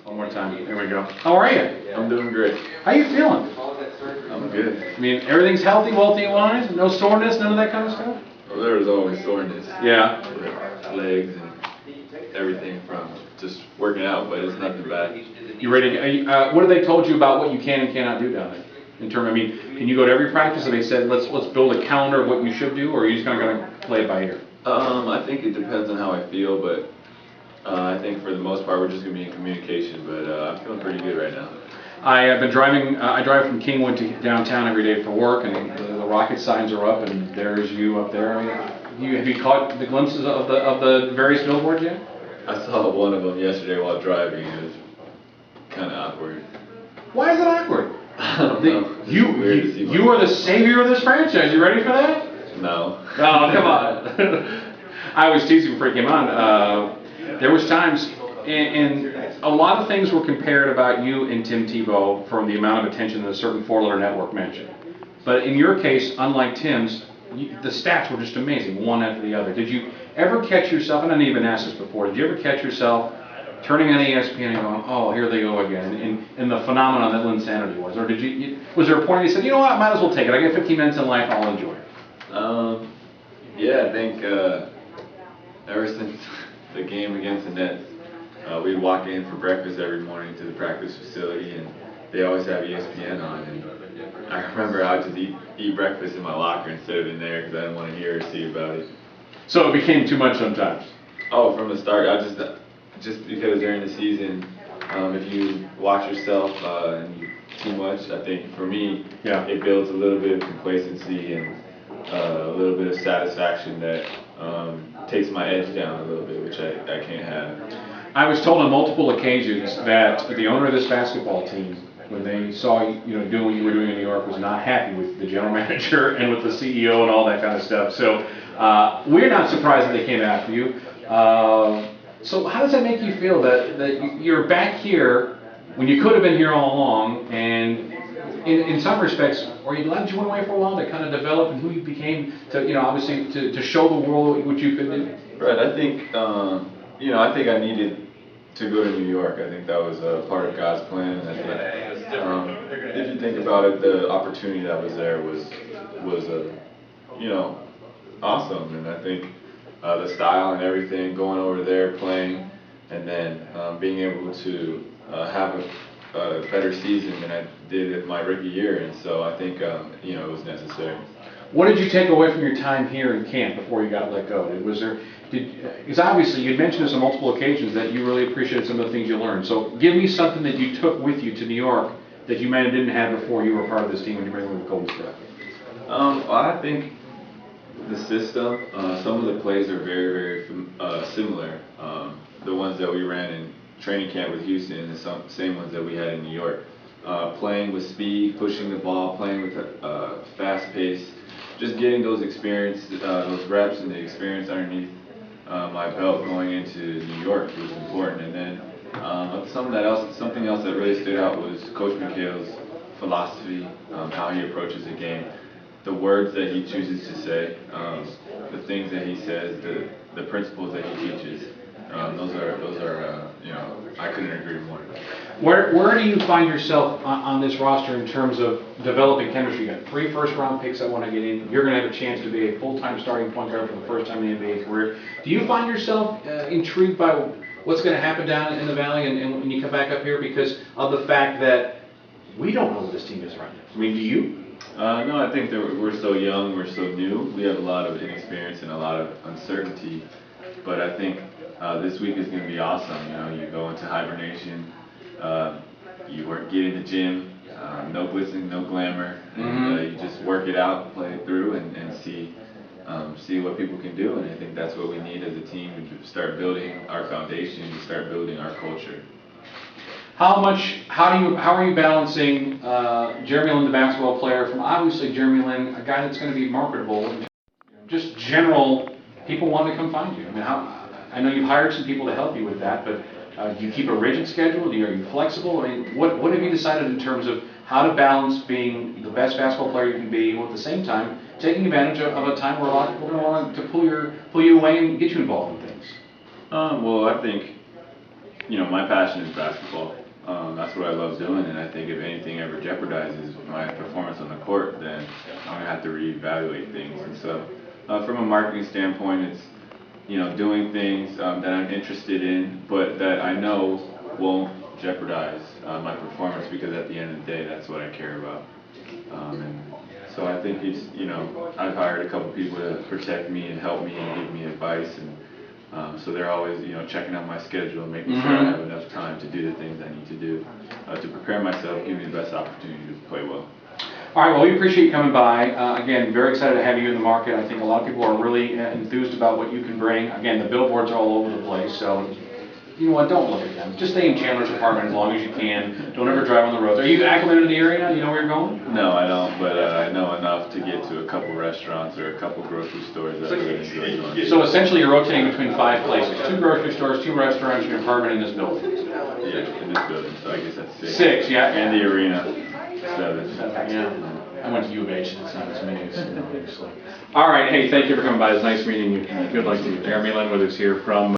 One more time. There we go. How are you? I'm doing great. How you feeling? I'm good. I mean, everything's healthy, wealthy-wise? No soreness, none of that kind of stuff? Well, there's always soreness. Yeah. With legs and everything from just working out, but it's nothing bad. You ready? What have they told you about what you can and cannot do down there? In terms, I mean, can you go to every practice? And they said, let's build a calendar of what you should do, or are you just gonna play it by ear? I think it depends on how I feel, but I think for the most part we're just gonna be in communication. But I'm feeling pretty good right now. I have been driving. I drive from Kingwood to downtown every day for work, and the rocket signs are up, and there's you up there. Have you caught the glimpses of the various billboards yet? I saw one of them yesterday while driving. It was kind of awkward. Why is it awkward? I don't know. You are the savior of this franchise. You ready for that? No. Oh, come on. I was teasing before he came on. There was times, and a lot of things were compared about you and Tim Tebow from the amount of attention that a certain four-letter network mentioned. But in your case, unlike Tim's, the stats were just amazing, one after the other. Did you ever catch yourself, and I didn't even ask this before, did you ever catch yourself turning on ESPN and going, oh, here they go again, and the phenomenon that Linsanity was? Or was there a point where you said, you know what, I might as well take it. I get 15 minutes in life, I'll enjoy it. Yeah, I think ever since the game against the Nets, we'd walk in for breakfast every morning to the practice facility, and they always have ESPN on. And I remember I would just eat breakfast in my locker instead of in there because I didn't want to hear or see about it. So it became too much sometimes? Oh, from the start, just because during the season, if you watch yourself and you too much, I think for me, it builds a little bit of complacency and a little bit of satisfaction that takes my edge down a little bit, which I can't have. I was told on multiple occasions that the owner of this basketball team, when they saw you doing what you were doing in New York, was not happy with the general manager and with the CEO and all that kind of stuff. So we're not surprised that they came after you. So how does that make you feel that you're back here when you could have been here all along? And in some respects, are you glad you went away for a while to kind of develop and who you became to, obviously to show the world what you could do? Right. I think, I think I needed to go to New York. I think that was a part of God's plan. And I think, if you think about it, the opportunity that was there was awesome. And I think the style and everything, going over there, playing, and then being able to have a better season than I did in my rookie year, and so I think it was necessary. What did you take away from your time here in camp before you got let go? Because obviously you'd mentioned this on multiple occasions that you really appreciated some of the things you learned. So give me something that you took with you to New York that you might have didn't have before you were part of this team when you were with Golden State. Well, I think the system, some of the plays are very, very similar. The ones that we ran in training camp with Houston and the same ones that we had in New York. Playing with speed, pushing the ball, playing with a fast pace, just getting those those reps and the experience underneath my belt going into New York was important. And then something else that really stood out was Coach McHale's philosophy, how he approaches the game, the words that he chooses to say, the things that he says, the principles that he teaches. Those are I couldn't agree more. Where do you find yourself on this roster in terms of developing chemistry? You got 3 first-round picks that want to get in. You're going to have a chance to be a full-time starting point guard for the first time in the NBA career. Do you find yourself intrigued by what's going to happen down in the Valley and when you come back up here because of the fact that we don't know what this team is right now? I mean, do you? No, I think that we're so young, we're so new. We have a lot of inexperience and a lot of uncertainty. But I think this week is going to be awesome. You go into hibernation, you get in the gym, no blitzing, no glamour, and you just work it out, play it through, and see what people can do. And I think that's what we need as a team to start building our foundation, to start building our culture. How are you balancing Jeremy Lin, the basketball player, from obviously Jeremy Lin, a guy that's going to be marketable, just general, people want to come find you. I mean, I know you've hired some people to help you with that, but do you keep a rigid schedule? Are you flexible? I mean, what have you decided in terms of how to balance being the best basketball player you can be, while at the same time taking advantage of a time where a lot of people are going to want to pull you away and get you involved in things? Well, I think you know, my passion is basketball. That's what I love doing, and I think if anything ever jeopardizes my performance on the court, then I'm gonna have to reevaluate things. And so, from a marketing standpoint, it's, you know, doing things that I'm interested in, but that I know won't jeopardize my performance, because at the end of the day, that's what I care about. And so I think it's, you know, I've hired a couple people to protect me and help me and give me advice, and so they're always, you know, checking out my schedule and making sure I have enough time to do the things I need to do to prepare myself, give me the best opportunity to play well. All right, well, we appreciate you coming by. Again, very excited to have you in the market. I think a lot of people are really enthused about what you can bring. Again, the billboards are all over the place, so you know what, don't look at them. Just stay in Chandler's apartment as long as you can. Don't ever drive on the roads. Are you acclimated to the area? You know where you're going? No, I don't, but I know enough to get to a couple restaurants or a couple grocery stores that I really enjoy going. So essentially you're rotating between 5 places. 2 grocery stores, 2 restaurants, and your apartment in this building. Yeah, in this building, so I guess that's 6. 6, yeah. And the arena, 7. Yeah. I went to U of H, and it's not as many as, you know, obviously. All right, hey, thank you for coming by. It's nice meeting you. Good luck to you. Jeremy Linwood is here from